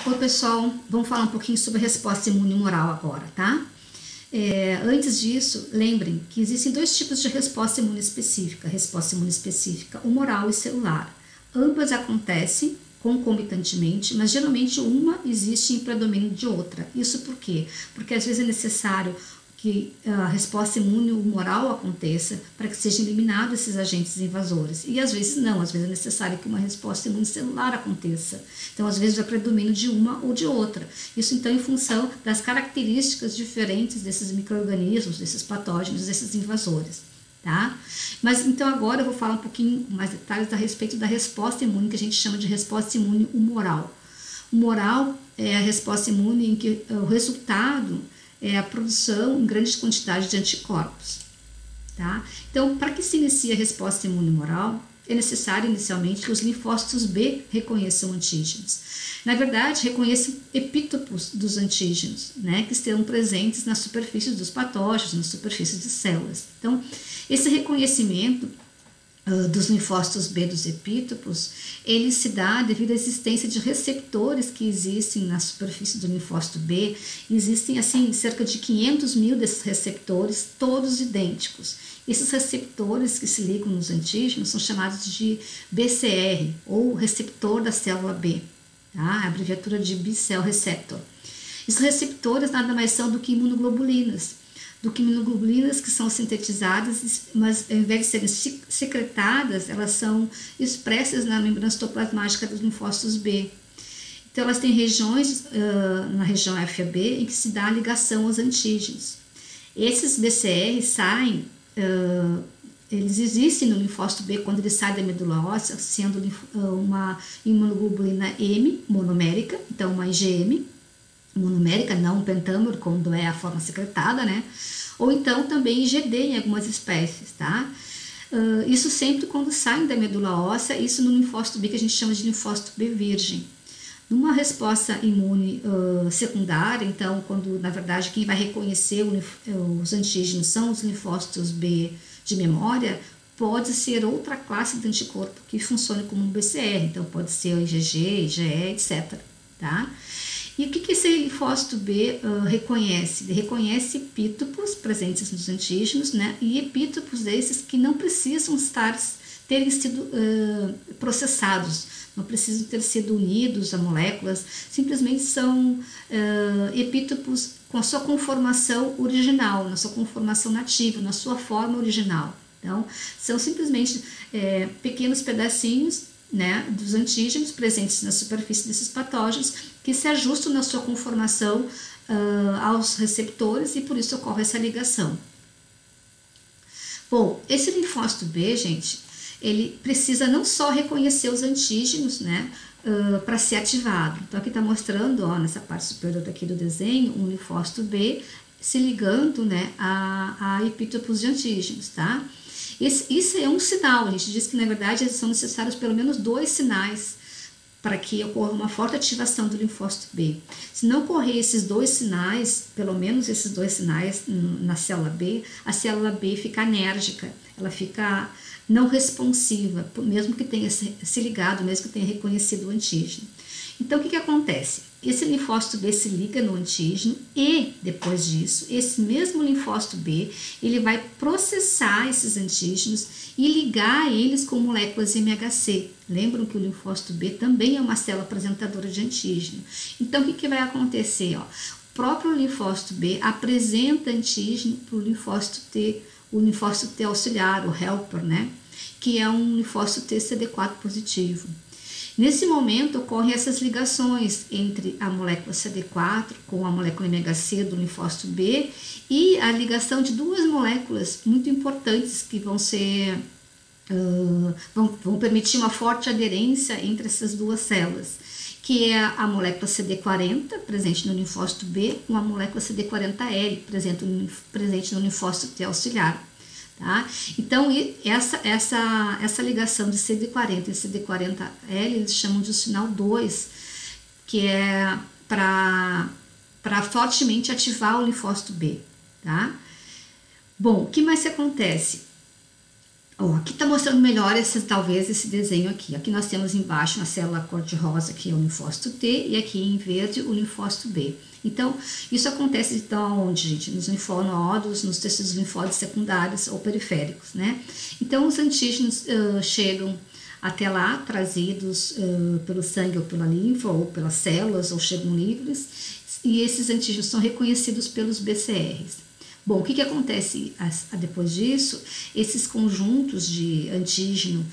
Oi pessoal, vamos falar um pouquinho sobre a resposta imune humoral agora, tá? Antes disso, lembrem que existem dois tipos de resposta imune específica, humoral e celular. Ambas acontecem concomitantemente, mas geralmente uma existe em predomínio de outra. Isso por quê? Porque às vezes é necessário que a resposta imune humoral aconteça para que sejam eliminados esses agentes invasores. E às vezes não, às vezes é necessário que uma resposta imune celular aconteça. Então, às vezes, é predomínio de uma ou de outra. Isso, então, em função das características diferentes desses micro-organismos, desses patógenos, desses invasores. Tá? Mas, então, agora eu vou falar um pouquinho mais detalhes a respeito da resposta imune, que a gente chama de resposta imune humoral. Humoral é a resposta imune em que o resultado é a produção em grandes quantidades de anticorpos. Tá? Então, para que se inicie a resposta imune humoral, é necessário inicialmente que os linfócitos B reconheçam antígenos. Na verdade, reconheçam epítopos dos antígenos, né, que estão presentes nas superfícies dos patógenos, nas superfícies de células. Então, esse reconhecimento dos linfócitos B dos epítopos, ele se dá devido à existência de receptores que existem na superfície do linfócito B. Existem, assim, cerca de 500 mil desses receptores, todos idênticos. Esses receptores que se ligam nos antígenos são chamados de BCR, ou receptor da célula B, tá? A abreviatura de B-cell receptor. Esses receptores nada mais são do que imunoglobulinas, que são sintetizadas, mas ao invés de serem secretadas, elas são expressas na membrana citoplasmática dos linfócitos B. Então, elas têm regiões, na região FAB, em que se dá a ligação aos antígenos. Esses BCR saem, eles existem no linfócito B quando ele sai da medula óssea, sendo uma imunoglobulina M monomérica, então uma IgM, monomérica, não um pentâmero, quando é a forma secretada, né? Ou então também IgD em algumas espécies, tá? Isso sempre quando saem da medula óssea, isso no linfócito B que a gente chama de linfócito B virgem. Numa resposta imune secundária, então, quando na verdade quem vai reconhecer os antígenos são os linfócitos B de memória, pode ser outra classe de anticorpo que funcione como um BCR, então pode ser o IgG, IgE, etc, tá? E o que esse linfócito B reconhece? Ele reconhece epítopos presentes nos antígenos, né? E epítopos desses que não precisam terem sido processados, não precisam ter sido unidos a moléculas, simplesmente são epítopos com a sua conformação original, na sua conformação nativa, na sua forma original. Então, são simplesmente pequenos pedacinhos, né, dos antígenos presentes na superfície desses patógenos que se ajustam na sua conformação aos receptores e por isso ocorre essa ligação. Bom, esse linfócito B, gente, ele precisa não só reconhecer os antígenos, né, para ser ativado. Então aqui está mostrando, ó, nessa parte superior aqui do desenho, um linfócito B se ligando, né, a epítopos de antígenos, tá? Isso é um sinal, a gente diz que na verdade são necessários pelo menos 2 sinais para que ocorra uma forte ativação do linfócito B. Se não ocorrer esses 2 sinais, pelo menos esses 2 sinais na célula B, a célula B fica anérgica, ela fica não responsiva, mesmo que tenha se ligado, mesmo que tenha reconhecido o antígeno. Então, o que acontece? Esse linfócito B se liga no antígeno e, depois disso, esse mesmo linfócito B, ele vai processar esses antígenos e ligar eles com moléculas MHC. Lembram que o linfócito B também é uma célula apresentadora de antígeno. Então, o que vai acontecer? Ó? O próprio linfócito B apresenta antígeno para o linfócito T auxiliar, o helper, né? Que é um linfócito T CD4 positivo. Nesse momento, ocorrem essas ligações entre a molécula CD4 com a molécula MHC do linfócito B e a ligação de 2 moléculas muito importantes que vão permitir uma forte aderência entre essas 2 células, que é a molécula CD40, presente no linfócito B, com a molécula CD40L, presente no linfócito T auxiliar. Tá? Então, essa ligação de CD40 e CD40L, eles chamam de sinal 2, que é para fortemente ativar o linfócito B. Tá? Bom, o que mais acontece? Ó, aqui está mostrando melhor talvez esse desenho aqui. Aqui nós temos embaixo uma célula cor-de-rosa, que é o linfócito T, e aqui em verde o linfócito B. Então, isso acontece então onde, gente? Nos linfonodos, nos tecidos linfóides secundários ou periféricos, né? Então, os antígenos chegam até lá, trazidos pelo sangue ou pela linfa, ou pelas células, ou chegam livres, e esses antígenos são reconhecidos pelos BCRs. Bom, o que acontece depois disso? Esses conjuntos de antígeno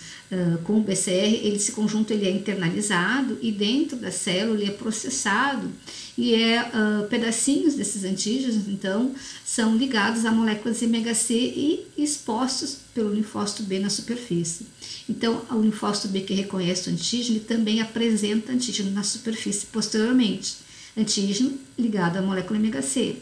com o BCR, esse conjunto ele é internalizado e dentro da célula ele é processado e pedacinhos desses antígenos, então, são ligados a moléculas MHC e expostos pelo linfócito B na superfície. Então, o linfócito B que reconhece o antígeno também apresenta antígeno na superfície posteriormente, antígeno ligado à molécula MHC.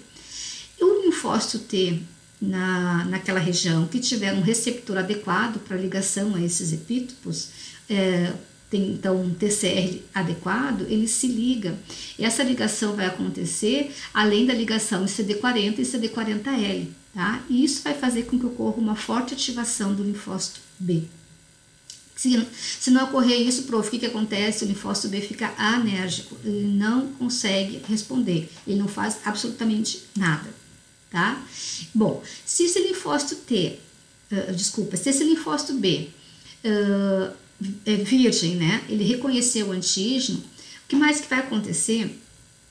E o linfócito T, naquela região que tiver um receptor adequado para ligação a esses epítopos, tem então um TCR adequado, ele se liga. E essa ligação vai acontecer além da ligação em CD40 e CD40L, tá? E isso vai fazer com que ocorra uma forte ativação do linfócito B. Se não ocorrer isso, prof, o que acontece? O linfócito B fica anérgico, ele não consegue responder, ele não faz absolutamente nada, tá? Bom, se esse linfócito se esse linfócito B é virgem, né? Ele reconheceu o antígeno, o que mais que vai acontecer?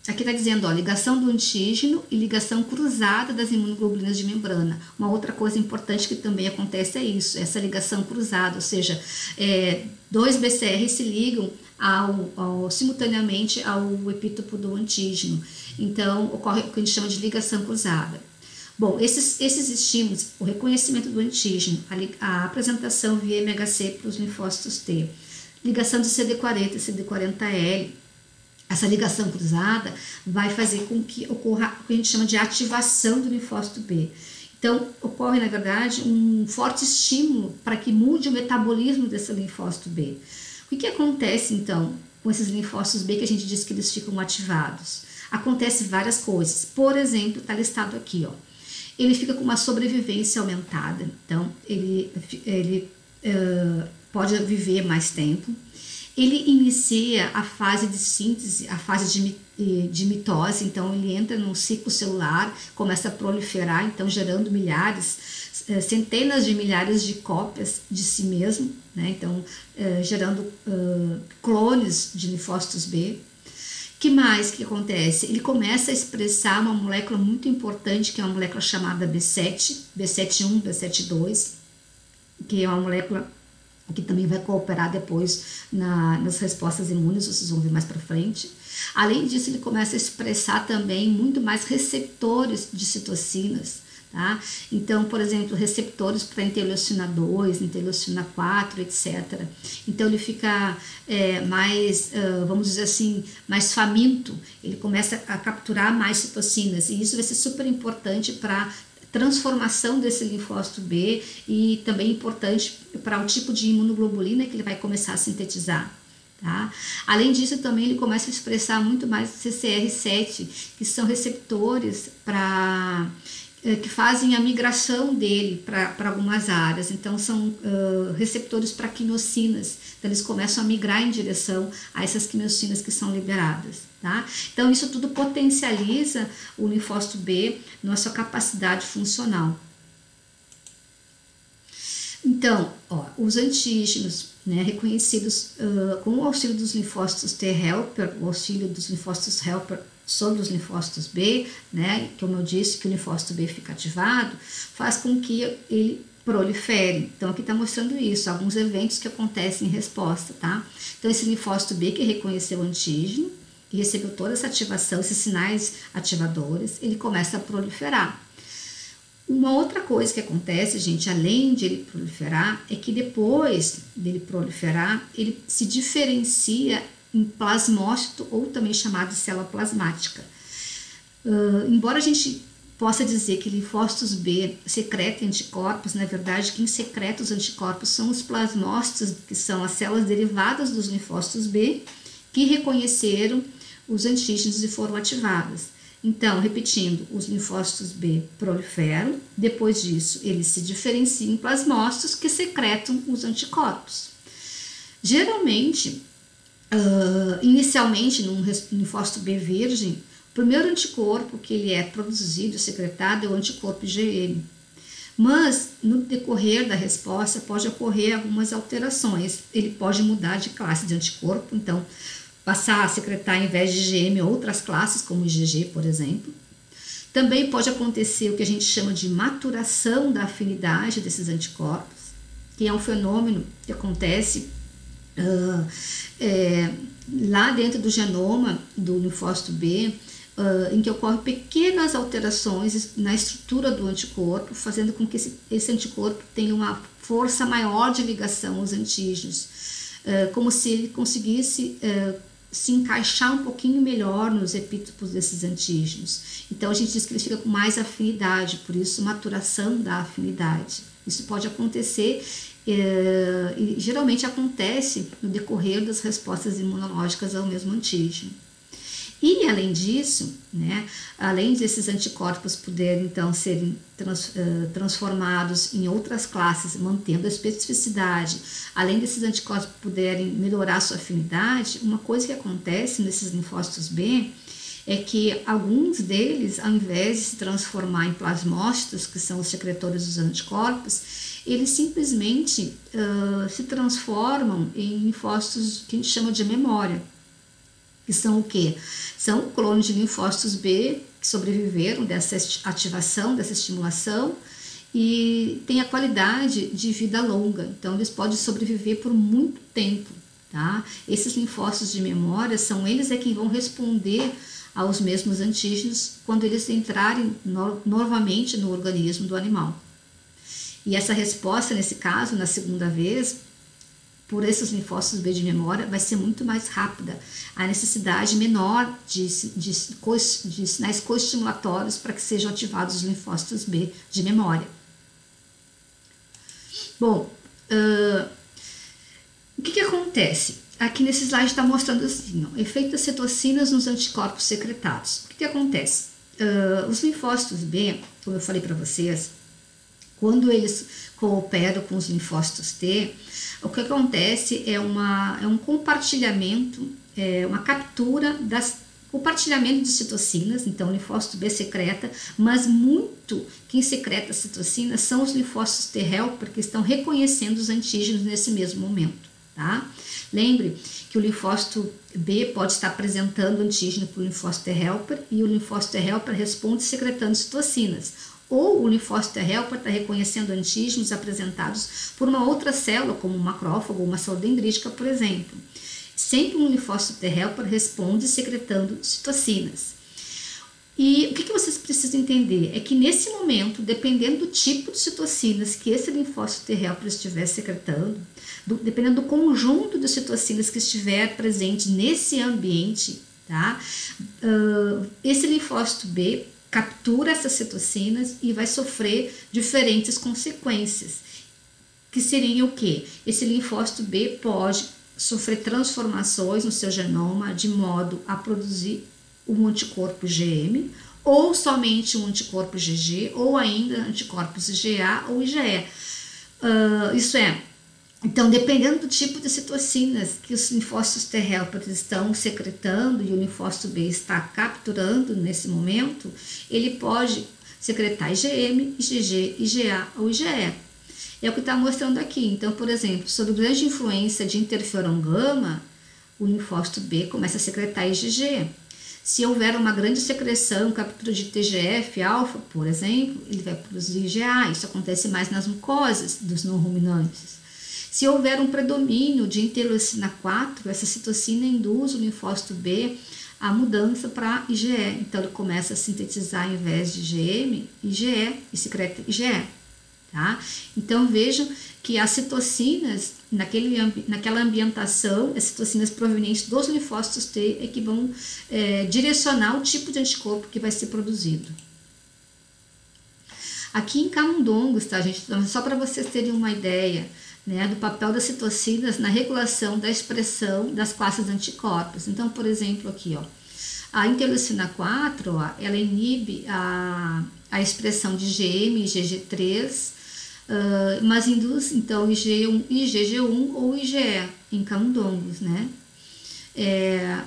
Aqui está dizendo, ó, ligação do antígeno e ligação cruzada das imunoglobulinas de membrana. Uma outra coisa importante que também acontece é isso, essa ligação cruzada, ou seja, dois BCR se ligam simultaneamente ao epítopo do antígeno. Então, ocorre o que a gente chama de ligação cruzada. Bom, esses estímulos, o reconhecimento do antígeno, a apresentação via MHC para os linfócitos T, ligação de CD40 e CD40L, essa ligação cruzada vai fazer com que ocorra o que a gente chama de ativação do linfócito B. Então, ocorre, na verdade, um forte estímulo para que mude o metabolismo desse linfócito B. O que acontece, então, com esses linfócitos B que a gente diz que eles ficam ativados? Acontece várias coisas. Por exemplo, está listado aqui, ó. Ele fica com uma sobrevivência aumentada, então ele pode viver mais tempo. Ele inicia a fase de síntese, a fase de mitose, então ele entra num ciclo celular, começa a proliferar, então gerando centenas de milhares de cópias de si mesmo, né? Então gerando clones de linfócitos B. Que mais que acontece? Ele começa a expressar uma molécula muito importante, que é uma molécula chamada B7, B7-1, B7-2, que é uma molécula que também vai cooperar depois nas respostas imunes, vocês vão ver mais para frente. Além disso, ele começa a expressar também muito mais receptores de citocinas, tá? Então, por exemplo, receptores para interleucina 2, interleucina 4, etc. Então, ele fica mais, vamos dizer assim, mais faminto, ele começa a capturar mais citocinas, e isso vai ser super importante para transformação desse linfócito B e também importante para o tipo de imunoglobulina que ele vai começar a sintetizar. Tá? Além disso, também ele começa a expressar muito mais CCR7, que são receptores que fazem a migração dele para algumas áreas. Então, são receptores para quimiocinas. Então, eles começam a migrar em direção a essas quimiocinas que são liberadas. Tá? Então, isso tudo potencializa o linfócito B na sua capacidade funcional. Então, ó, os antígenos, né, reconhecidos com o auxílio dos linfócitos T-helper, o auxílio dos linfócitos helper sobre os linfócitos B, né, como eu disse, que o linfócito B fica ativado, faz com que ele prolifere. Então, aqui está mostrando isso, alguns eventos que acontecem em resposta, tá? Então, esse linfócito B que reconheceu o antígeno, que recebeu toda essa ativação, esses sinais ativadores, ele começa a proliferar. Uma outra coisa que acontece, gente, além de ele proliferar, é que depois dele proliferar, ele se diferencia em plasmócito, ou também chamado de célula plasmática. Embora a gente possa dizer que linfócitos B secretam anticorpos, na verdade, quem secreta os anticorpos são os plasmócitos, que são as células derivadas dos linfócitos B, que reconheceram os antígenos e foram ativadas. Então, repetindo, os linfócitos B proliferam, depois disso eles se diferenciam em plasmócitos que secretam os anticorpos. Geralmente, inicialmente, num linfócito B virgem, o primeiro anticorpo que ele é produzido, secretado, é o anticorpo IgM. Mas, no decorrer da resposta, pode ocorrer algumas alterações. Ele pode mudar de classe de anticorpo, então, passar a secretar, ao invés de IgM, outras classes, como IgG, por exemplo. Também pode acontecer o que a gente chama de maturação da afinidade desses anticorpos, que é um fenômeno que acontece lá dentro do genoma do linfócito B, em que ocorrem pequenas alterações na estrutura do anticorpo, fazendo com que esse anticorpo tenha uma força maior de ligação aos antígenos, como se ele conseguisse se encaixar um pouquinho melhor nos epítopos desses antígenos. Então a gente diz que ele fica com mais afinidade, por isso maturação da afinidade. Isso pode acontecer e geralmente acontece no decorrer das respostas imunológicas ao mesmo antígeno. E além disso, né, além desses anticorpos poderem então serem transformados em outras classes, mantendo a especificidade, além desses anticorpos poderem melhorar sua afinidade, uma coisa que acontece nesses linfócitos B é que alguns deles, ao invés de se transformar em plasmócitos, que são os secretores dos anticorpos, eles simplesmente se transformam em linfócitos que a gente chama de memória. Que são o quê? São clones de linfócitos B que sobreviveram dessa ativação, dessa estimulação e têm a qualidade de vida longa. Então, eles podem sobreviver por muito tempo, tá? Esses linfócitos de memória são eles quem vão responder aos mesmos antígenos quando eles entrarem novamente no organismo do animal. E essa resposta, nesse caso, na segunda vez, por esses linfócitos B de memória, vai ser muito mais rápida. A necessidade menor de sinais coestimulatórios para que sejam ativados os linfócitos B de memória. Bom, o que acontece? Aqui nesse slide está mostrando assim, ó, efeito das citocinas nos anticorpos secretados. O que acontece? Os linfócitos B, como eu falei para vocês, quando eles cooperam com os linfócitos T, o que acontece é um compartilhamento, uma captura compartilhamento de citocinas. Então o linfócito B secreta, mas muito quem secreta citocinas são os linfócitos T helper que estão reconhecendo os antígenos nesse mesmo momento, tá? Lembre que o linfócito B pode estar apresentando antígeno para o linfócito T helper e o linfócito T helper responde secretando citocinas. Ou o linfócito T helper está reconhecendo antígenos apresentados por uma outra célula, como um macrófago ou uma célula dendrítica, por exemplo. Sempre um linfócito T helper responde secretando citocinas. E o que vocês precisam entender é que nesse momento, dependendo do tipo de citocinas que esse linfócito T helper estiver secretando, dependendo do conjunto de citocinas que estiver presente nesse ambiente, tá? Esse linfócito B captura essas citocinas e vai sofrer diferentes consequências, que seriam o quê? Esse linfócito B pode sofrer transformações no seu genoma de modo a produzir um anticorpo IgM, ou somente um anticorpo IgG, ou ainda anticorpos IgA ou IgE. Então, dependendo do tipo de citocinas que os linfócitos T helper estão secretando e o linfócito B está capturando nesse momento, ele pode secretar IgM, IgG, IgA ou IgE. É o que está mostrando aqui. Então, por exemplo, sob grande influência de interferon gama, o linfócito B começa a secretar IgG. Se houver uma grande secreção, captura de TGF-alfa, por exemplo, ele vai produzir IgA. Isso acontece mais nas mucosas dos não ruminantes. Se houver um predomínio de interleucina 4, essa citocina induz o linfócito B a mudança para IgE. Então, ele começa a sintetizar, ao invés de IgM, IgE e secreta IgE. Tá? Então, vejam que as citocinas, naquela ambientação, as citocinas provenientes dos linfócitos T é que vão direcionar o tipo de anticorpo que vai ser produzido. Aqui em camundongos, tá, gente? Só para vocês terem uma ideia, né, do papel das citocinas na regulação da expressão das classes de anticorpos. Então, por exemplo, aqui, ó, A interleucina 4, ó, ela inibe a expressão de IgM e IgG3, mas induz então IgG1 ou IgE em camundongos, né?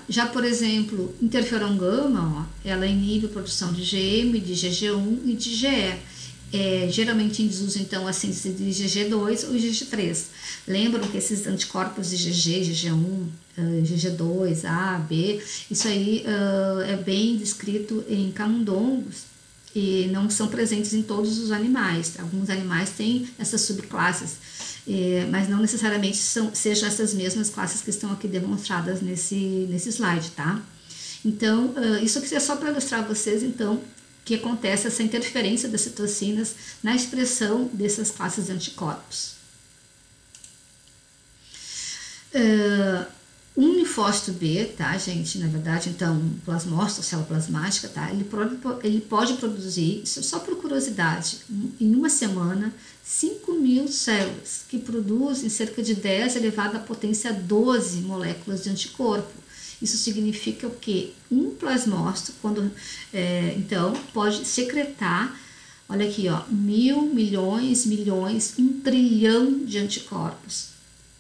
Já, por exemplo, interferon gama, ó, ela inibe a produção de IgM, de IgG1 e de IgE. Geralmente induz então a síntese de IgG2 ou IgG3. Lembram que esses anticorpos IgG, IgG1, IgG2, A, B, isso aí é bem descrito em camundongos e não são presentes em todos os animais. Alguns animais têm essas subclasses, mas não necessariamente sejam essas mesmas classes que estão aqui demonstradas nesse slide, tá? Então, isso aqui é só para ilustrar a vocês, então, que acontece essa interferência das citocinas na expressão dessas classes de anticorpos. Um linfócito B, tá, gente? Na verdade, então, plasmócito, célula plasmática, tá? Ele pode produzir, isso só por curiosidade, em uma semana, 5.000 células, que produzem cerca de 10 elevado à potência 12 moléculas de anticorpo. Isso significa o quê? Um plasmócito, então, pode secretar, olha aqui, ó, 1.000, milhões, 1 trilhão de anticorpos.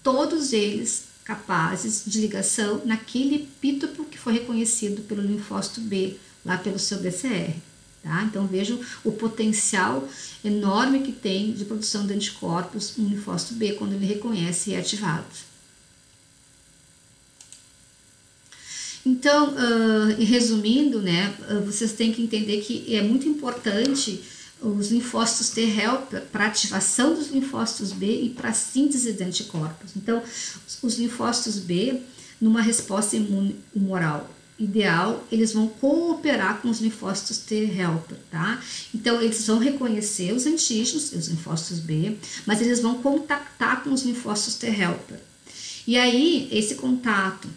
Todos eles capazes de ligação naquele epítopo que foi reconhecido pelo linfócito B, lá pelo seu BCR. Tá? Então, vejam o potencial enorme que tem de produção de anticorpos no linfócito B quando ele reconhece e é ativado. Então, resumindo, né, vocês têm que entender que é muito importante os linfócitos T helper para ativação dos linfócitos B e para síntese de anticorpos. Então, os linfócitos B, numa resposta imunoral ideal, eles vão cooperar com os linfócitos T helper, tá? Então, eles vão reconhecer os antígenos, os linfócitos B, mas eles vão contactar com os linfócitos T helper. E aí, esse contato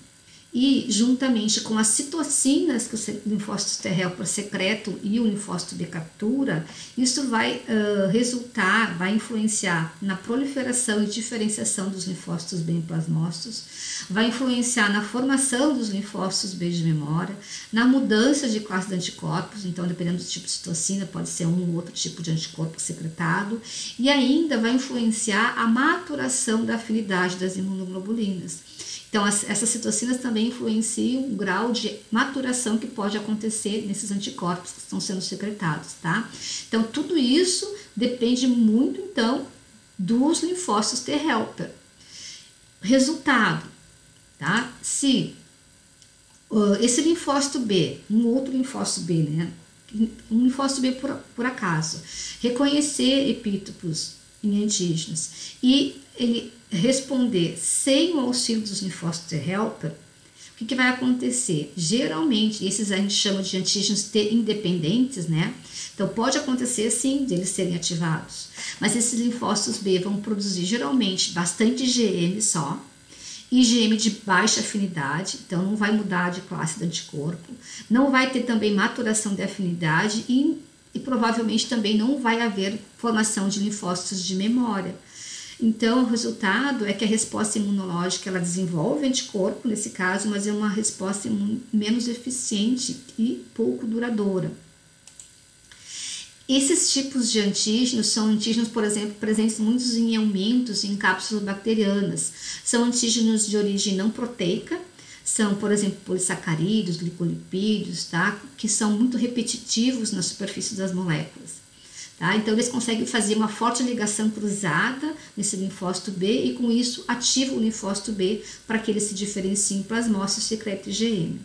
e juntamente com as citocinas que o linfócito T helper secretam e o linfócito B captura, isso vai vai influenciar na proliferação e diferenciação dos linfócitos B em plasmócitos, vai influenciar na formação dos linfócitos B de memória, na mudança de classe de anticorpos, então dependendo do tipo de citocina, pode ser um ou outro tipo de anticorpo secretado, e ainda vai influenciar a maturação da afinidade das imunoglobulinas. Então, essas citocinas também influenciam o grau de maturação que pode acontecer nesses anticorpos que estão sendo secretados, tá? Então, tudo isso depende muito, então, dos linfócitos T helper. Resultado, tá? Se esse linfócito B, um outro linfócito B, né? Um linfócito B por acaso, reconhecer epítopos em antígenos e ele responder sem o auxílio dos linfócitos T helper, o que vai acontecer? Geralmente, esses a gente chama de antígenos T independentes, né? Então, pode acontecer sim de eles serem ativados, mas esses linfócitos B vão produzir geralmente bastante IgM só, IgM de baixa afinidade, então não vai mudar de classe de anticorpo, não vai ter também maturação de afinidade e provavelmente também não vai haver formação de linfócitos de memória. Então, o resultado é que a resposta imunológica ela desenvolve anticorpo, nesse caso, mas é uma resposta menos eficiente e pouco duradoura. Esses tipos de antígenos são antígenos, por exemplo, presentes muitos em aumentos em cápsulas bacterianas. São antígenos de origem não proteica, são, por exemplo, polissacarídeos, glicolipídios, tá? Que são muito repetitivos na superfície das moléculas. Tá? Então, eles conseguem fazer uma forte ligação cruzada nesse linfócito B e, com isso, ativam o linfócito B para que ele se diferencie em plasmócito e secrete IgM.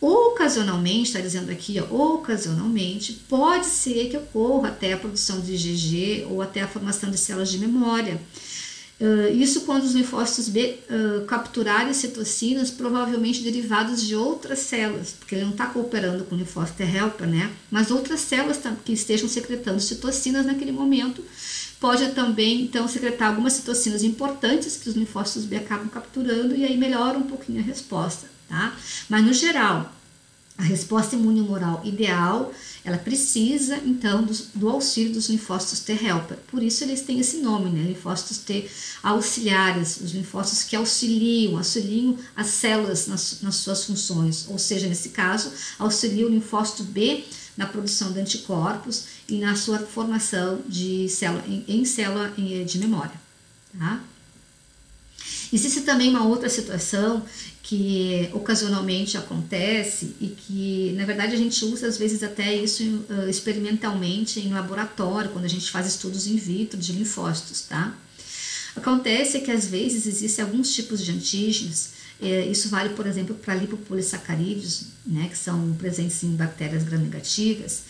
Ocasionalmente, está dizendo aqui, ó, ocasionalmente, pode ser que ocorra até a produção de IgG ou até a formação de células de memória. Isso quando os linfócitos B capturarem citocinas, provavelmente derivadas de outras células, porque ele não está cooperando com o linfócito T helper, né? Mas outras células que estejam secretando citocinas naquele momento, pode também, então, secretar algumas citocinas importantes que os linfócitos B acabam capturando e aí melhora um pouquinho a resposta, tá? Mas, no geral, A resposta imune humoral ideal, ela precisa, então, do auxílio dos linfócitos T helper. Por isso eles têm esse nome, né? Linfócitos T auxiliares, os linfócitos que auxiliam as células nas suas funções. Ou seja, nesse caso, auxilia o linfócito B na produção de anticorpos e na sua formação de célula de memória, tá? Existe também uma outra situação que ocasionalmente acontece e que, na verdade, a gente usa às vezes até isso experimentalmente em laboratório, quando a gente faz estudos in vitro de linfócitos, tá? Acontece que às vezes existem alguns tipos de antígenos, isso vale, por exemplo, para lipopolissacarídeos, né, que são presentes em bactérias gram-negativas.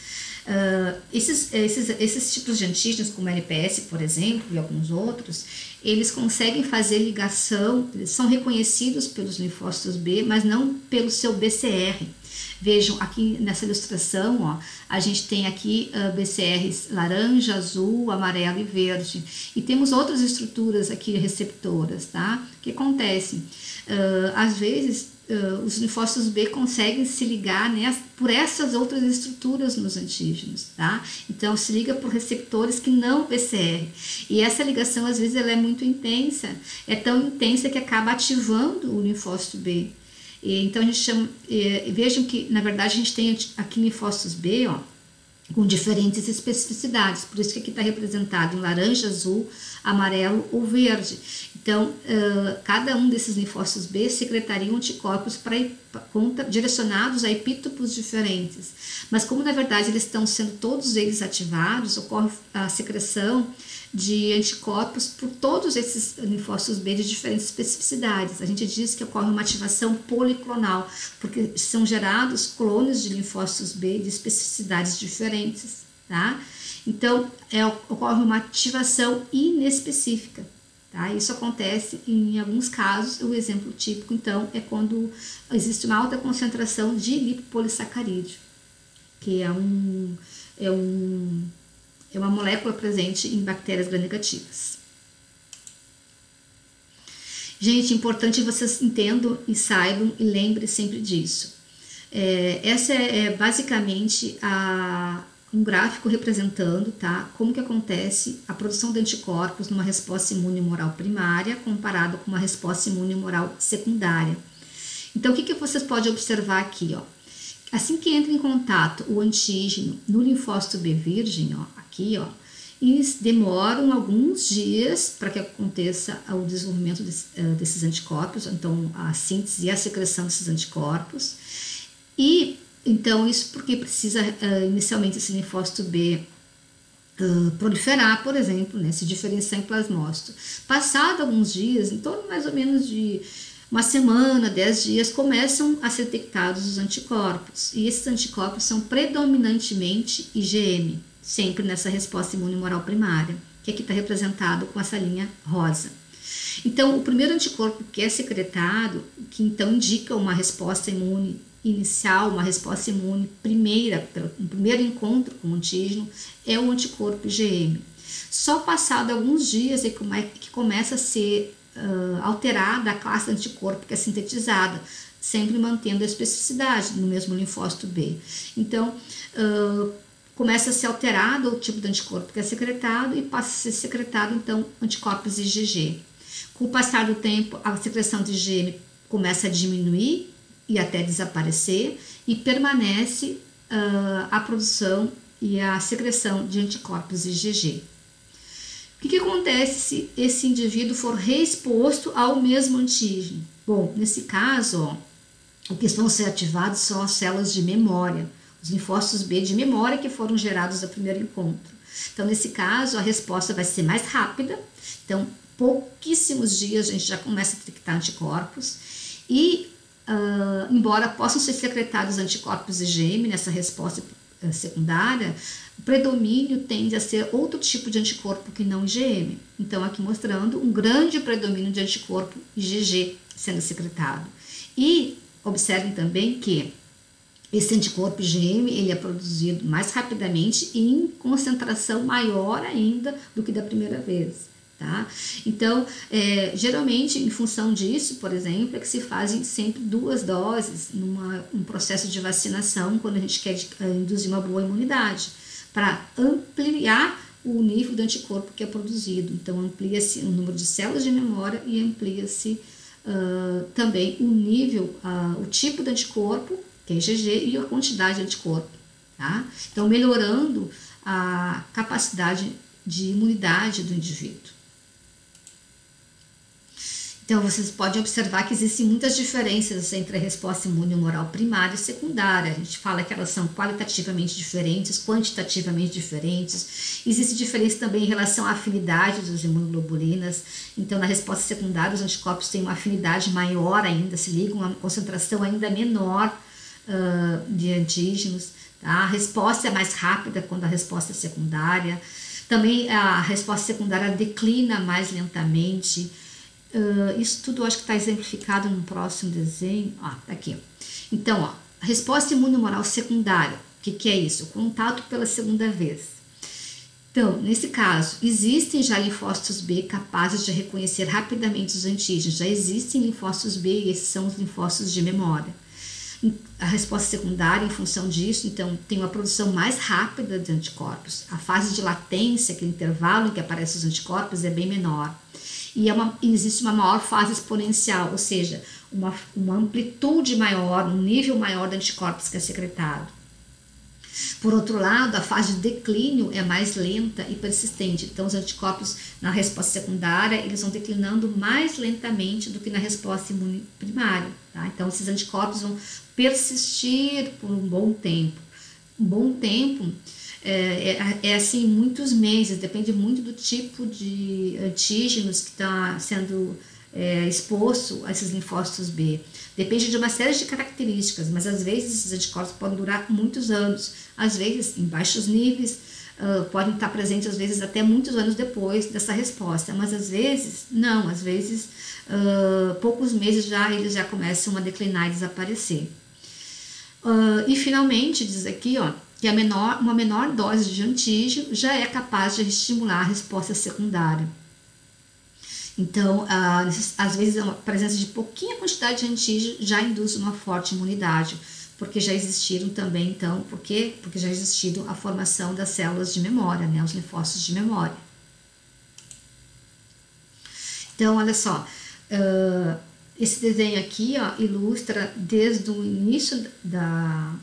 Esses tipos de antígenos, como LPS, por exemplo, e alguns outros, eles conseguem fazer ligação, eles são reconhecidos pelos linfócitos B, mas não pelo seu BCR. Vejam, aqui nessa ilustração, ó, a gente tem aqui BCRs laranja, azul, amarelo e verde. E temos outras estruturas aqui receptoras, tá? O que acontece? Às vezes, os linfócitos B conseguem se ligar por essas outras estruturas nos antígenos, tá? Então, se liga por receptores que não BCR. E essa ligação, às vezes, ela é muito intensa. É tão intensa que acaba ativando o linfócito B. Então, a gente chama... vejam que, na verdade, a gente tem aqui linfócitos B, ó, com diferentes especificidades. Por isso que aqui está representado em laranja, azul, amarelo ou verde. Então, cada um desses linfócitos B secretariam anticorpos direcionados a epítopos diferentes. Mas como, na verdade, eles estão sendo todos eles ativados, ocorre a secreção de anticorpos por todos esses linfócitos B de diferentes especificidades. A gente diz que ocorre uma ativação policlonal, porque são gerados clones de linfócitos B de especificidades diferentes, tá? Então, ocorre uma ativação inespecífica, tá? Isso acontece em alguns casos. O exemplo típico, então, é quando existe uma alta concentração de lipopolissacarídeo, que é uma molécula presente em bactérias gram-negativas. Gente, é importante que vocês entendam e saibam e lembrem sempre disso. Essa é basicamente um gráfico representando, tá, como que acontece a produção de anticorpos numa resposta imune humoral primária comparado com uma resposta imune humoral secundária. Então, o que vocês podem observar aqui, ó? Assim que entra em contato o antígeno no linfócito B virgem, ó, aqui, ó, eles demoram alguns dias para que aconteça o desenvolvimento desses anticorpos, então a síntese e a secreção desses anticorpos. E então isso porque precisa inicialmente esse linfócito B proliferar, por exemplo, né, se diferenciar em plasmócito. Passado alguns dias, em torno mais ou menos de uma semana, 10 dias, começam a ser detectados os anticorpos. E esses anticorpos são predominantemente IgM, sempre nessa resposta imune humoral primária, que aqui está representado com essa linha rosa. Então, o primeiro anticorpo que é secretado, que então indica uma resposta imune inicial, uma resposta imune primeira, um primeiro encontro com o antígeno, é o anticorpo IgM. Só passado alguns dias é que começa a ser alterada a classe de anticorpo que é sintetizada, sempre mantendo a especificidade no mesmo linfócito B. Então, começa a ser alterado o tipo de anticorpo que é secretado e passa a ser secretado, então, anticorpos IgG. Com o passar do tempo, a secreção de IgM começa a diminuir e até desaparecer, e permanece a produção e a secreção de anticorpos IgG. O que acontece se esse indivíduo for reexposto ao mesmo antígeno? Bom, nesse caso, ó, o que vão ser ativados são as células de memória, os linfócitos B de memória que foram gerados no primeiro encontro. Então, nesse caso, a resposta vai ser mais rápida. Então, pouquíssimos dias a gente já começa a detectar anticorpos e, embora possam ser secretados anticorpos IgM nessa resposta secundária, o predomínio tende a ser outro tipo de anticorpo que não IgM. Então, aqui mostrando um grande predomínio de anticorpo IgG sendo secretado. E observem também que esse anticorpo IgM ele é produzido mais rapidamente e em concentração maior ainda do que da primeira vez. tá? Então, geralmente, em função disso, por exemplo, é que se fazem sempre 2 doses num processo de vacinação, quando a gente quer induzir uma boa imunidade, para ampliar o nível de anticorpo que é produzido. Então, amplia-se o número de células de memória e amplia-se também o nível, o tipo de anticorpo, que é IgG, e a quantidade de anticorpo, tá? Então, melhorando a capacidade de imunidade do indivíduo. Então, vocês podem observar que existem muitas diferenças entre a resposta imune humoral primária e secundária. A gente fala que elas são qualitativamente diferentes, quantitativamente diferentes. Existe diferença também em relação à afinidade das imunoglobulinas. Então, na resposta secundária, os anticorpos têm uma afinidade maior ainda, se ligam a uma concentração ainda menor de antígenos. Tá? A resposta é mais rápida quando a resposta é secundária. Também a resposta secundária declina mais lentamente. Isso tudo eu acho que está exemplificado no próximo desenho. Tá aqui. Então, a resposta imunomoral secundária, o que é isso? O contato pela segunda vez. Então, nesse caso, existem já linfócitos B capazes de reconhecer rapidamente os antígenos. Já existem linfócitos B e esses são os linfócitos de memória. A resposta secundária, em função disso, então, tem uma produção mais rápida de anticorpos. A fase de latência, aquele intervalo em que aparecem os anticorpos, é bem menor. E existe uma maior fase exponencial, ou seja, uma amplitude maior, um nível maior de anticorpos que é secretado. Por outro lado, a fase de declínio é mais lenta e persistente. Então, os anticorpos na resposta secundária, eles vão declinando mais lentamente do que na resposta imune primária. Tá? Então, esses anticorpos vão persistir por um bom tempo. Um bom tempo assim, muitos meses, depende muito do tipo de antígenos que está sendo exposto a esses linfócitos B. Depende de uma série de características, mas às vezes esses anticorpos podem durar muitos anos, às vezes em baixos níveis, podem estar presentes às vezes até muitos anos depois dessa resposta, mas às vezes não, às vezes poucos meses eles já começam a declinar e desaparecer. E finalmente diz aqui, que uma menor dose de antígeno já é capaz de estimular a resposta secundária. Então, às vezes, a presença de pouquinha quantidade de antígeno já induz uma forte imunidade, porque já existiram também, então, porque já existiram a formação das células de memória, né, os linfócitos de memória. Então, olha só, esse desenho aqui ilustra desde o início da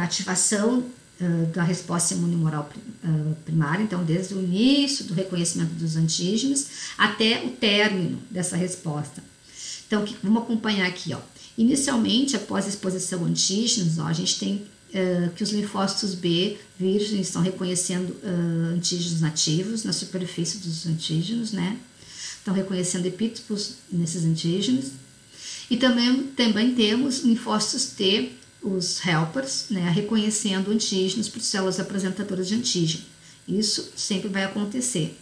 ativação da resposta imune humoral primária, então desde o início do reconhecimento dos antígenos até o término dessa resposta. Então, vamos acompanhar aqui. Inicialmente, após a exposição a antígenos, a gente tem que os linfócitos B virgens estão reconhecendo antígenos nativos na superfície dos antígenos, né? Estão reconhecendo epítopos nesses antígenos. E também temos linfócitos T, os helpers, né, reconhecendo antígenos por células apresentadoras de antígeno. Isso sempre vai acontecer.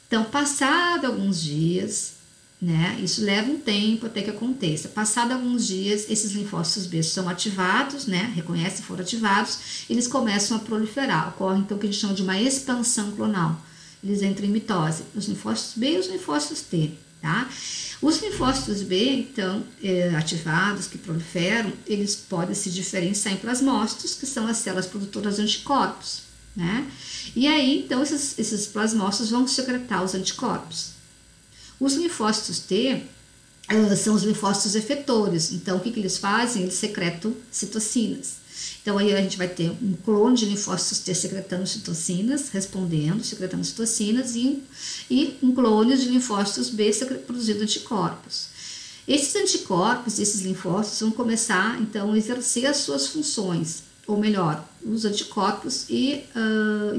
Então, passado alguns dias, né, isso leva um tempo até que aconteça. Passado alguns dias, esses linfócitos B são ativados, né, reconhecem, foram ativados, eles começam a proliferar. Ocorre, então, o que a gente chama de uma expansão clonal. Eles entram em mitose, os linfócitos B e os linfócitos T. Tá? Os linfócitos B, então, ativados, que proliferam, eles podem se diferenciar em plasmócitos, que são as células produtoras de anticorpos, né? E aí, então, esses plasmócitos vão secretar os anticorpos. Os linfócitos T são os linfócitos efetores, então, o que eles fazem? Eles secretam citocinas. Então, aí a gente vai ter um clone de linfócitos T secretando citocinas, secretando citocinas, e um clone de linfócitos B produzindo anticorpos. Esses anticorpos, esses linfócitos vão começar, então, a exercer as suas funções, ou melhor, os anticorpos e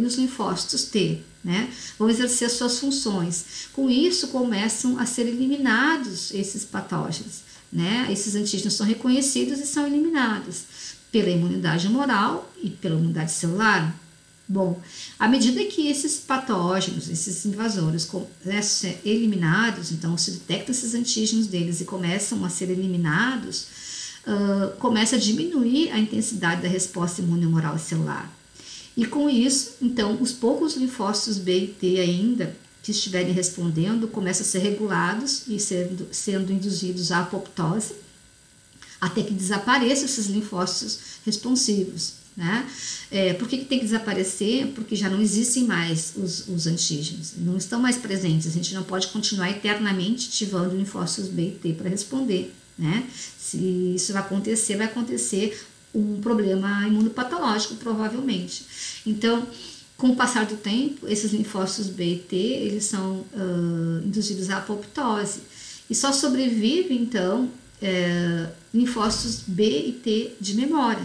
os linfócitos T, né? Vão exercer as suas funções. Com isso, começam a ser eliminados esses patógenos, né? Esses antígenos são reconhecidos e são eliminados pela imunidade humoral e pela imunidade celular. Bom, à medida que esses patógenos, esses invasores começam a ser eliminados, então se detectam esses antígenos deles e começam a ser eliminados, começa a diminuir a intensidade da resposta imune humoral e celular. E com isso, então, os poucos linfócitos B e T ainda que estiverem respondendo começam a ser regulados e sendo induzidos à apoptose, até que desapareçam esses linfócitos responsivos, né? Por que tem que desaparecer? Porque já não existem mais os antígenos, não estão mais presentes, a gente não pode continuar eternamente ativando linfócitos B e T para responder, né? Se isso vai acontecer um problema imunopatológico, provavelmente. Então, com o passar do tempo, esses linfócitos B e T, eles são induzidos à apoptose, e só sobrevivem, então, linfócitos B e T de memória.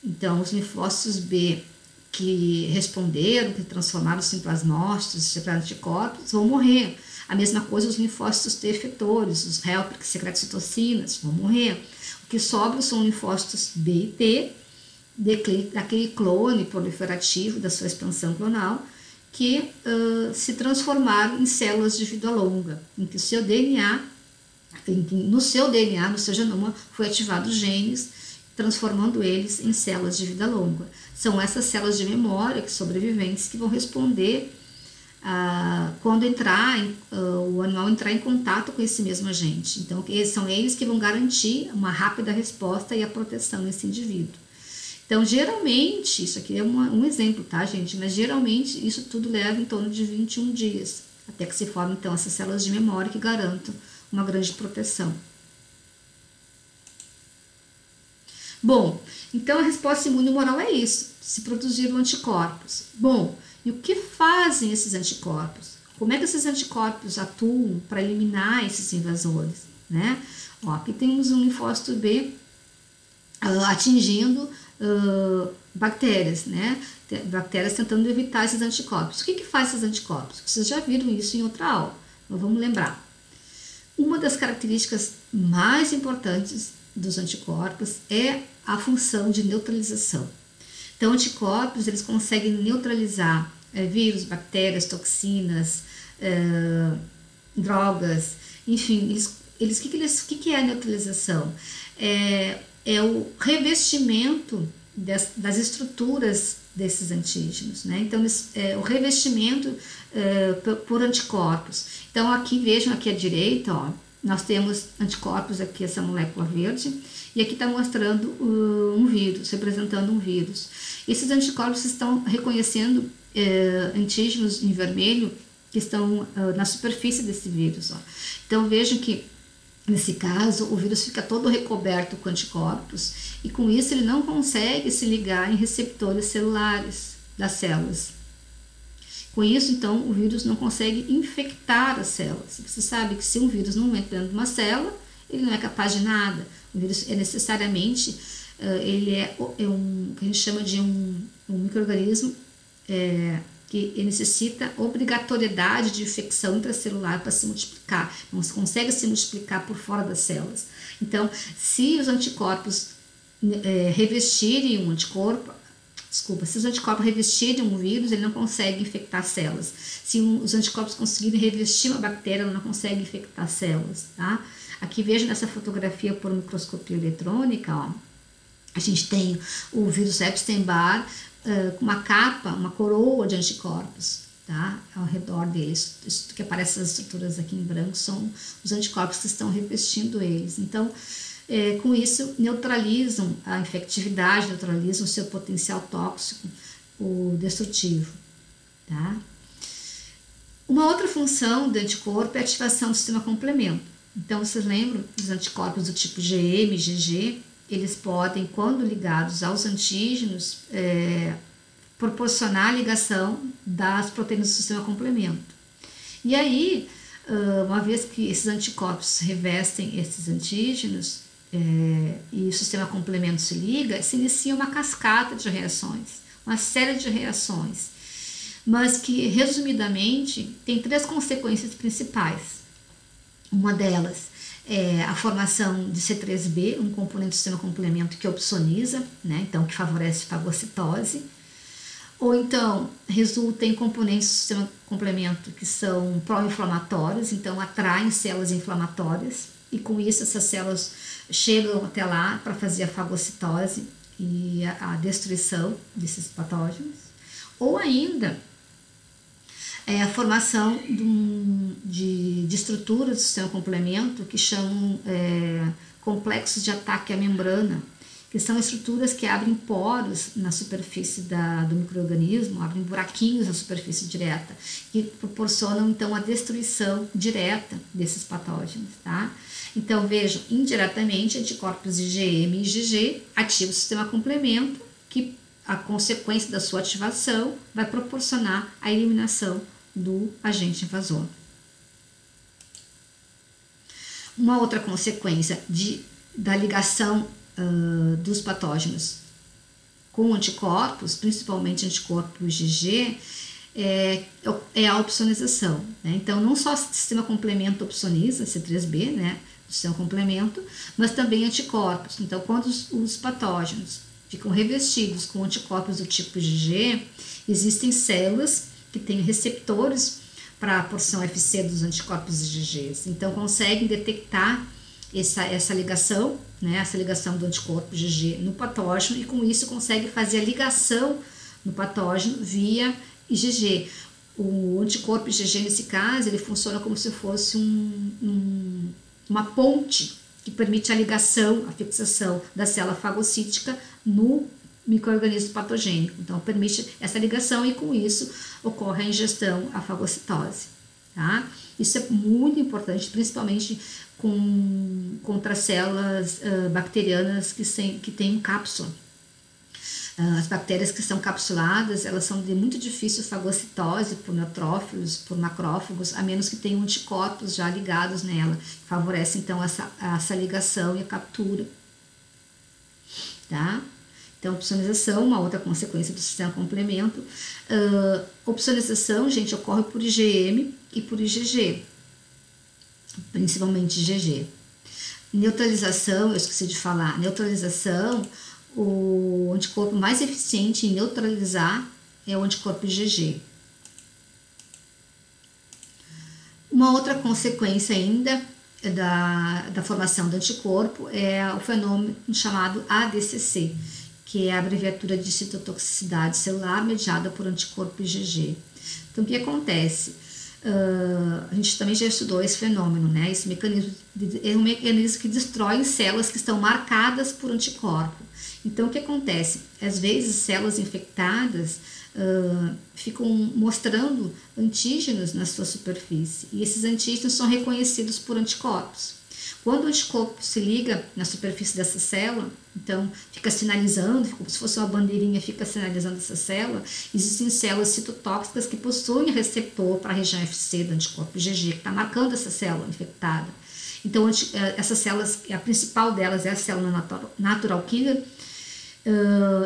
Então, os linfócitos B que responderam, que transformaram-se em plasmócitos, secretam anticorpos, vão morrer. A mesma coisa os linfócitos T efetores, os helper que secretam citocinas, vão morrer. O que sobra são linfócitos B e T, daquele clone proliferativo da sua expansão clonal, que se transformaram em células de vida longa, em que no seu DNA, no seu genoma, foi ativado genes, transformando eles em células de vida longa. São essas células de memória sobreviventes que vão responder quando o animal entrar em contato com esse mesmo agente. Então, são eles que vão garantir uma rápida resposta e a proteção nesse indivíduo. Então, geralmente, isso aqui é um exemplo, tá, gente? Mas geralmente isso tudo leva em torno de 21 dias, até que se formem, então, essas células de memória que garantam uma grande proteção. Bom, então a resposta imune humoral é isso, se produziram anticorpos. Bom, e o que fazem esses anticorpos? Como é que esses anticorpos atuam para eliminar esses invasores, né? Aqui temos um linfócito B atingindo bactérias, né? Bactérias tentando evitar esses anticorpos. O que faz esses anticorpos? Vocês já viram isso em outra aula, mas vamos lembrar. Uma das características mais importantes dos anticorpos é a função de neutralização. Então, anticorpos, eles conseguem neutralizar vírus, bactérias, toxinas, drogas, enfim, o que é a neutralização? É o revestimento das estruturas desses antígenos, né? Então, o revestimento por anticorpos. Então, aqui, vejam aqui à direita, ó, nós temos anticorpos aqui, essa molécula verde, e aqui está mostrando um vírus, representando um vírus. Esses anticorpos estão reconhecendo antígenos em vermelho que estão na superfície desse vírus. Ó. Então, vejam que, nesse caso, o vírus fica todo recoberto com anticorpos, e com isso ele não consegue se ligar em receptores celulares das células. Com isso, então, o vírus não consegue infectar as células. Você sabe que se um vírus não entra dentro de uma célula, ele não é capaz de nada. O vírus é necessariamente, ele é um que a gente chama de um micro-organismo que necessita obrigatoriedade de infecção intracelular para se multiplicar. Não se consegue se multiplicar por fora das células. Então, se os anticorpos revestirem um anticorpo, se os anticorpos revestirem um vírus, ele não consegue infectar células. Se os anticorpos conseguirem revestir uma bactéria, ela não consegue infectar células, tá? Aqui veja nessa fotografia por microscopia eletrônica, ó, a gente tem o vírus Epstein-Barr com uma capa, uma coroa de anticorpos, tá? Ao redor deles. Isso que aparece as estruturas aqui em branco são os anticorpos que estão revestindo eles. Então, com isso, neutralizam a infectividade, neutralizam o seu potencial tóxico, o destrutivo. Tá? Uma outra função do anticorpo é a ativação do sistema complemento. Então, vocês lembram dos anticorpos do tipo GM, GG? Eles podem, quando ligados aos antígenos, proporcionar a ligação das proteínas do sistema complemento. E aí, uma vez que esses anticorpos revestem esses antígenos, e o sistema complemento se liga, se inicia uma cascata de reações, uma série de reações, mas que, resumidamente, tem 3 consequências principais. Uma delas é a formação de C3b, um componente do sistema complemento que opsoniza, né, então que favorece fagocitose, ou então resulta em componentes do sistema complemento que são pró-inflamatórios, então atraem células inflamatórias, e com isso essas células chegam até lá para fazer a fagocitose e a destruição desses patógenos. Ou ainda, é a formação de estruturas do sistema complemento que chamam complexos de ataque à membrana, que são estruturas que abrem poros na superfície do micro-organismo, abrem buraquinhos na superfície direta, que proporcionam então a destruição direta desses patógenos, tá? Então vejam, indiretamente, anticorpos IgM e IgG ativam o sistema complemento, que a consequência da sua ativação vai proporcionar a eliminação do agente invasor. Uma outra consequência da ligação dos patógenos com anticorpos, principalmente anticorpo IgG, é a opsonização, né? Então, não só o sistema complemento opsoniza, C3b, né, do sistema complemento, mas também anticorpos. Então, quando os patógenos ficam revestidos com anticorpos do tipo IgG, existem células que têm receptores para a porção Fc dos anticorpos IgGs. Então, conseguem detectar essa ligação, né, essa ligação do anticorpo IgG no patógeno, e com isso consegue fazer a ligação no patógeno via IgG. O anticorpo IgG, nesse caso, ele funciona como se fosse uma ponte que permite a ligação, a fixação da célula fagocítica no micro-organismo patogênico. Então, permite essa ligação e, com isso, ocorre a ingestão, a fagocitose. Tá? Isso é muito importante, principalmente contra células bacterianas que têm cápsula. As bactérias que são capsuladas, elas são de muito difícil fagocitose por neutrófilos, por macrófagos, a menos que tenham anticorpos já ligados nela, que favorece então essa ligação e a captura. Tá? Então, opsonização, uma outra consequência do sistema complemento. Opsonização, gente, ocorre por IgM e por IgG, principalmente IgG. Neutralização, eu esqueci de falar, neutralização, o anticorpo mais eficiente em neutralizar é o anticorpo IgG. Uma outra consequência ainda da formação do anticorpo é o fenômeno chamado ADCC, que é a abreviatura de citotoxicidade celular mediada por anticorpo IgG. Então, o que acontece? A gente também já estudou esse fenômeno, né? Esse mecanismo é um mecanismo que destrói células que estão marcadas por anticorpo. Então, o que acontece? Às vezes, células infectadas ficam mostrando antígenos na sua superfície, e esses antígenos são reconhecidos por anticorpos. Quando o anticorpo se liga na superfície dessa célula, então fica sinalizando, como se fosse uma bandeirinha, fica sinalizando essa célula. Existem células citotóxicas que possuem receptor para a região Fc do anticorpo IgG, que está marcando essa célula infectada. Então, essas células, a principal delas é a célula natural killer.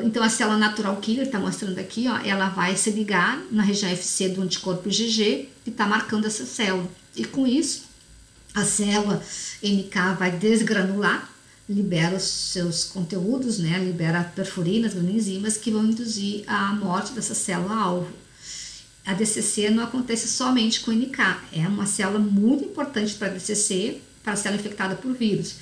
Então, a célula natural killer, está mostrando aqui, ó, ela vai se ligar na região Fc do anticorpo IgG, que está marcando essa célula. E com isso, a célula NK vai desgranular, libera os seus conteúdos, né? Libera perfurinas, granenzimas, que vão induzir a morte dessa célula-alvo. A DCC não acontece somente com NK, é uma célula muito importante para a DCC, para a célula infectada por vírus.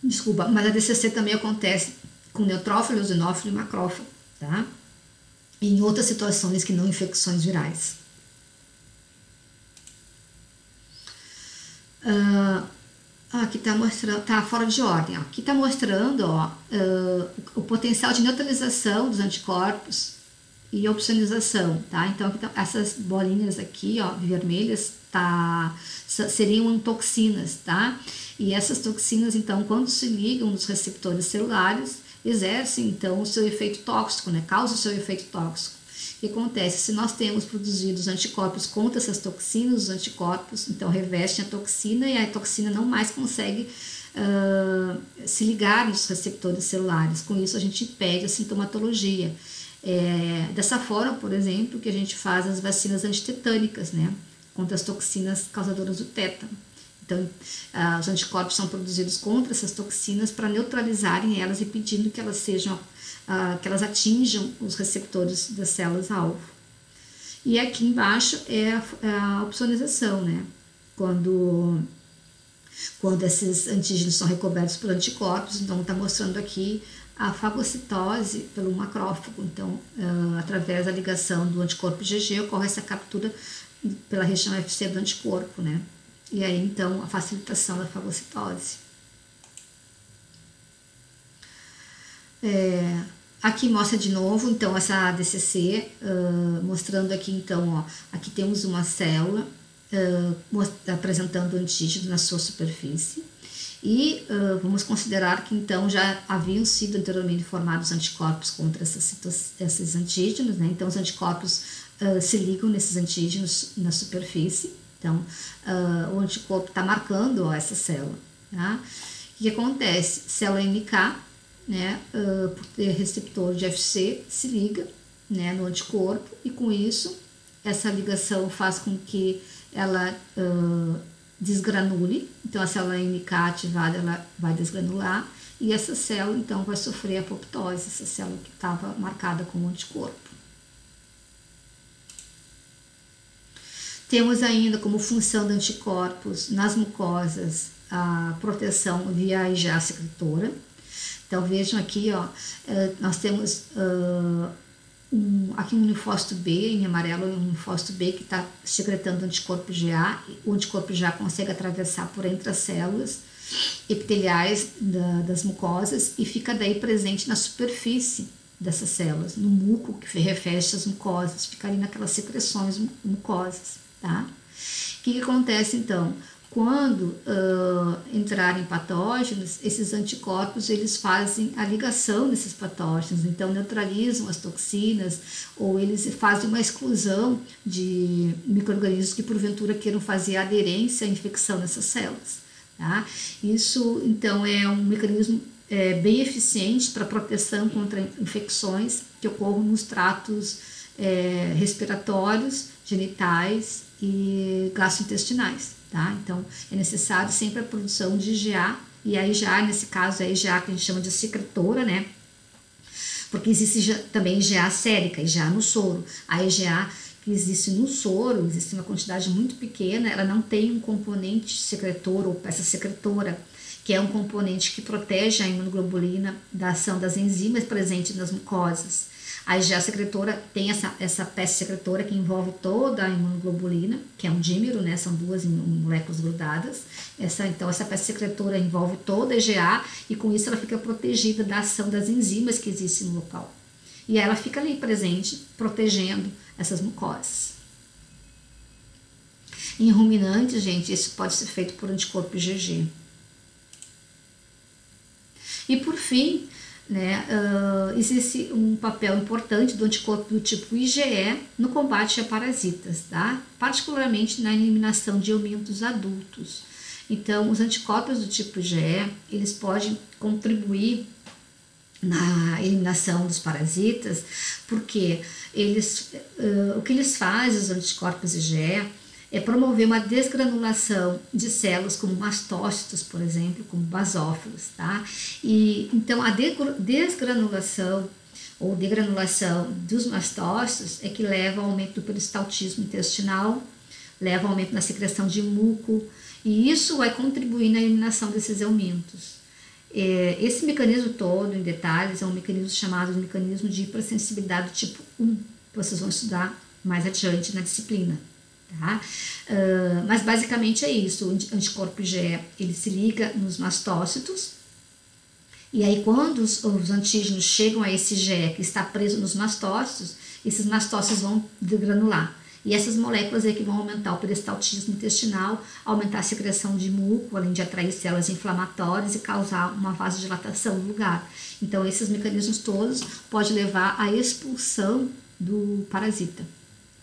Desculpa, mas a DCC também acontece com neutrófilo, eosinófilo e macrófago, tá? E em outras situações que não infecções virais. Aqui está mostrando, está fora de ordem. Ó. Aqui está mostrando o potencial de neutralização dos anticorpos e opsonização, tá? Então, aqui tá, essas bolinhas aqui, ó, vermelhas, seriam toxinas, tá? E essas toxinas, então, quando se ligam nos receptores celulares, exercem, então, o seu efeito tóxico, né? Causa o seu efeito tóxico. O que acontece? Se nós temos produzidos anticorpos contra essas toxinas, os anticorpos então revestem a toxina e a toxina não mais consegue se ligar nos receptores celulares. Com isso, a gente impede a sintomatologia. Dessa forma, por exemplo, que a gente faz as vacinas antitetânicas, né? Contra as toxinas causadoras do tétano. Então, os anticorpos são produzidos contra essas toxinas para neutralizarem elas, impedindo que elas que elas atinjam os receptores das células-alvo. E aqui embaixo é a opsonização, né? Quando esses antígenos são recobertos por anticorpos, então está mostrando aqui a fagocitose pelo macrófago. Então, através da ligação do anticorpo IgG, ocorre essa captura pela região FC do anticorpo, né? E aí, então, a facilitação da fagocitose. Aqui mostra de novo, então, essa ADCC, mostrando aqui, então, ó, aqui temos uma célula apresentando antígeno na sua superfície. E vamos considerar que então já haviam sido anteriormente formados anticorpos contra esses antígenos, né? Então os anticorpos se ligam nesses antígenos na superfície. Então o anticorpo está marcando, ó, essa célula, tá? O que acontece? Célula NK, né, por ter receptor de FC, se liga, né, no anticorpo, e com isso essa ligação faz com que ela desgranule. Então a célula NK ativada, ela vai desgranular, e essa célula então vai sofrer apoptose, essa célula que estava marcada como anticorpo. Temos ainda como função de anticorpos nas mucosas a proteção via IgA secretora. Então vejam aqui, ó, nós temos aqui um linfócito B, em amarelo, um linfócito B que está secretando anticorpo IgA. O anticorpo IgA consegue atravessar por entre as células epiteliais das mucosas e fica daí presente na superfície dessas células, no muco que reveste as mucosas, fica ali naquelas secreções mucosas, tá? O que acontece então? Quando entrarem patógenos, esses anticorpos eles fazem a ligação desses patógenos, então neutralizam as toxinas, ou eles fazem uma exclusão de micro-organismos que porventura queiram fazer aderência à infecção nessas células, tá? Isso então é um mecanismo bem eficiente para proteção contra infecções que ocorram nos tratos respiratórios, genitais e gastrointestinais. Tá? Então, é necessário sempre a produção de IgA, e a IgA, nesse caso, é a IgA que a gente chama de secretora, né? Porque existe também IgA sérica, IgA no soro. A IgA que existe no soro, existe uma quantidade muito pequena, ela não tem um componente secretor ou peça secretora, que é um componente que protege a imunoglobulina da ação das enzimas presentes nas mucosas. A IgA secretora tem essa peça secretora que envolve toda a imunoglobulina, que é um dímero, né? São duas moléculas grudadas. Então, essa peça secretora envolve toda a IgA e com isso ela fica protegida da ação das enzimas que existem no local. E ela fica ali presente, protegendo essas mucosas. Em ruminantes, gente, isso pode ser feito por anticorpo IgG. E por fim, né, existe um papel importante do anticorpo do tipo IgE no combate a parasitas, tá? Particularmente na eliminação de eumintos adultos. Então, os anticorpos do tipo IgE, eles podem contribuir na eliminação dos parasitas, porque o que eles fazem, os anticorpos IgE, é promover uma desgranulação de células como mastócitos, por exemplo, como basófilos, tá? E então a desgranulação ou degranulação dos mastócitos é que leva ao aumento do peristaltismo intestinal, leva ao aumento na secreção de muco, e isso vai contribuir na eliminação desses eumintos. Esse mecanismo todo, em detalhes, é um mecanismo chamado de mecanismo de hipersensibilidade tipo 1, que vocês vão estudar mais adiante na disciplina. Tá? Mas basicamente é isso. O anticorpo IgE ele se liga nos mastócitos, e aí quando os antígenos chegam a esse IgE que está preso nos mastócitos, esses mastócitos vão degranular, e essas moléculas é que vão aumentar o peristaltismo intestinal, aumentar a secreção de muco, além de atrair células inflamatórias e causar uma vasodilatação no lugar. Então esses mecanismos todos podem levar à expulsão do parasita.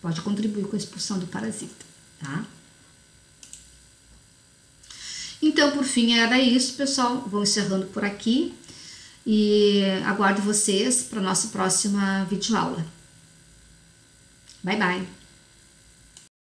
Pode contribuir com a expulsão do parasita, tá? Então, por fim, era isso, pessoal. Vou encerrando por aqui e aguardo vocês para a nossa próxima videoaula. Bye, bye!